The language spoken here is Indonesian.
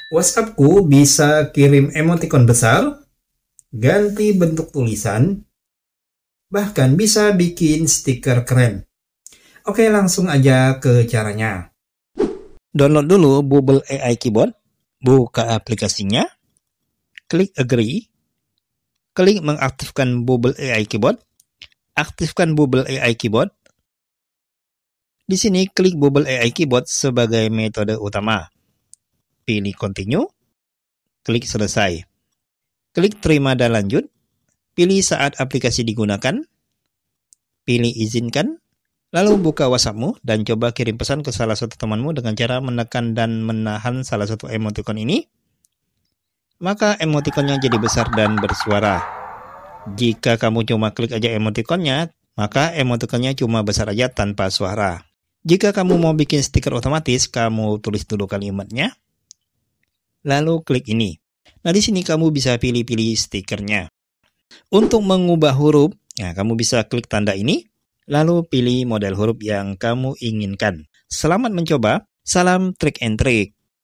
WhatsAppku bisa kirim emoticon besar, ganti bentuk tulisan, bahkan bisa bikin stiker keren. Oke, langsung aja ke caranya. Download dulu Bubble AI Keyboard, buka aplikasinya, klik agree, klik mengaktifkan Bubble AI Keyboard, aktifkan Bubble AI Keyboard. Di sini klik Bubble AI Keyboard sebagai metode utama. Pilih continue, klik selesai. Klik terima dan lanjut, pilih saat aplikasi digunakan, pilih izinkan, lalu buka WhatsAppmu dan coba kirim pesan ke salah satu temanmu dengan cara menekan dan menahan salah satu emoticon ini. Maka emoticonnya jadi besar dan bersuara. Jika kamu cuma klik aja emoticonnya, maka emoticonnya cuma besar aja tanpa suara. Jika kamu mau bikin stiker otomatis, kamu tulis dulu kalimatnya, lalu klik ini. Nah, di sini kamu bisa pilih-pilih stikernya. Untuk mengubah huruf, nah, kamu bisa klik tanda ini, lalu pilih model huruf yang kamu inginkan. Selamat mencoba, salam trik and trik.